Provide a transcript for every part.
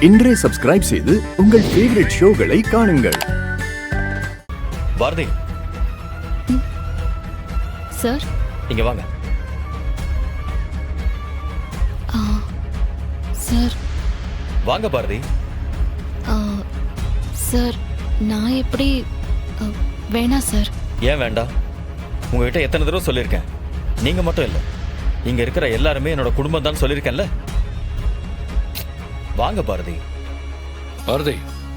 இன்றே சப்ஸ்கிரைப் செய்து உங்கள் ஃபேவரட் ஷோகளை காணுங்கள். பாரதி சார், இங்க வாங்க. சார் வாங்க பாரதி. சார், நான் எப்படி வேணாம் சார். ஏன் வேண்டாம்? உங்ககிட்ட எத்தனை தடவை சொல்லியிருக்கேன், நீங்க மட்டும் இல்லை, இங்க இருக்கிற எல்லாருமே என்னோட குடும்பம் தான் சொல்லியிருக்கேன்ல. வாங்க பாரதி. பாரதி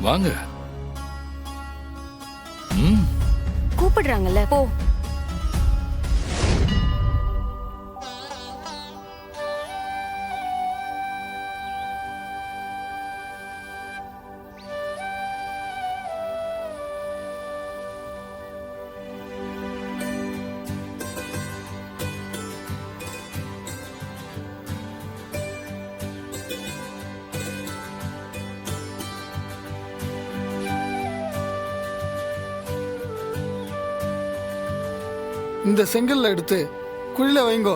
வாங்க. கூப்பிடுறாங்கல்ல, போ. இந்த செங்கல்ல எடுத்து குழியில வைங்கோ.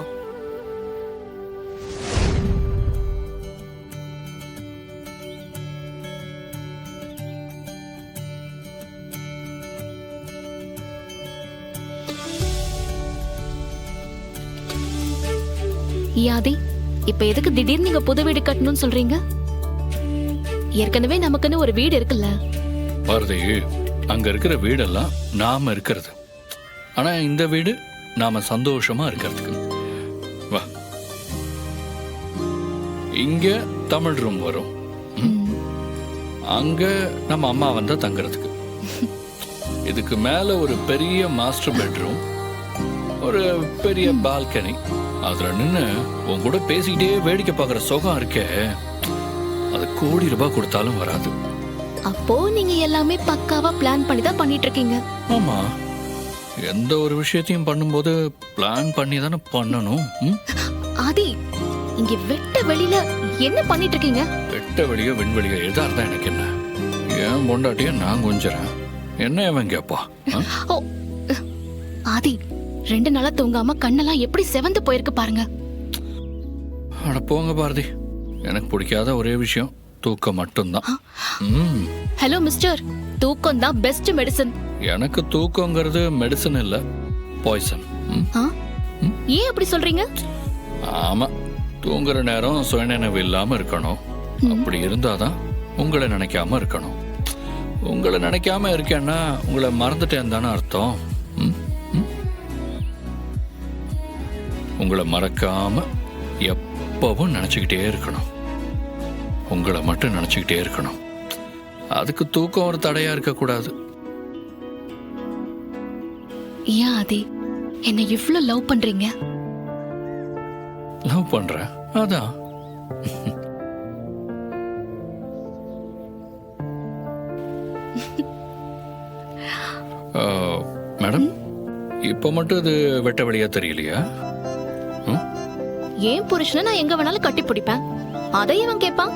யாதி, இப்ப எதுக்கு திடீர்னு நீங்க புது வீடு கட்டணும்னு சொல்றீங்க? ஏற்கனவே நமக்குன்னு ஒரு வீடு இருக்குல்ல. பாரதி, அங்க இருக்கிற வீடெல்லாம் நாம இருக்கிறது. ஆனா இந்த வீடு நாம சந்தோஷமா இருக்கிறதுக்கு. வா, இங்க தமிழ் ரூம் வரும், அங்க நம்ம அம்மா வந்தா தங்குறதுக்கு. இதுக்கு மேல ஒரு பெரிய மாஸ்டர் பெட்ரூம், ஒரு பெரிய பால்கனி. அதுல நின்று உன் கூட பேசிக்கிட்டே வேடிக்கை பார்க்குற சுகம் இருக்கே, அது கோடி ரூபாய் கொடுத்தாலும் வராது. அப்போ நீங்க எல்லாமே பக்காவா பிளான் பண்ணி தான் பண்ணிட்டு இருக்கீங்க. ஆமா, எந்த ஒரு விஷயத்தையும் பண்ணும்போது பிளான் பண்ணி தானே பண்ணணும். ஆதி, இங்க வெட்ட வெளியில என்ன பண்ணிட்டு இருக்கீங்க? வெட்ட வெளியோ விண்வெளியோ எதா இருந்தா எனக்கு என்ன? ஏன் பொண்டாட்டிய நான் கொஞ்சறேன், என்ன இவன் கேப்பா? ஓ ஆதி, 2 நாளா தூங்காம கண்ணெல்லாம் எப்படி செவந்து போயிருக்கு பாருங்க. அட போங்க பாரதி, எனக்கு பிடிக்காத ஒரே விஷயம் தூக்கம் மட்டும்தான். ஹலோ மிஸ்டர், தூக்கம் தான் பெஸ்ட் மெடிசன். எனக்கு தூக்கங்கிறது மெடிசன் இல்ல, பாய்சன். ஏன் அப்படி சொல்றீங்க? ஆமா, தூங்குற நேரம் சுயநினைவு இல்லாம இருக்கணும். அப்படி இருந்தாதான் உங்களை நினைக்காம இருக்கணும். உங்களை நினைக்காம இருக்கேன்னா உங்களை மறந்துட்டேன் தானே அர்த்தம். உங்களை மறக்காம எப்பவும் நினைச்சுக்கிட்டே இருக்கணும். உங்களை மட்டும் நினைச்சுக்கிட்டே இருக்கணும். அதுக்கு தூக்கம் ஒரு தடையா இருக்க கூடாது. ஏன் ஆதி என்ன இவ்ளோ லவ் பண்றீங்க? லவ் பண்றேன், அதான். மேடம், இப்ப மட்டும் இது வெட்ட வெளியா தெரியலையா? ஏன் புருஷனை நான் எங்க வேணாலும் கட்டி பிடிப்பேன், அதை இவன் கேட்பான்.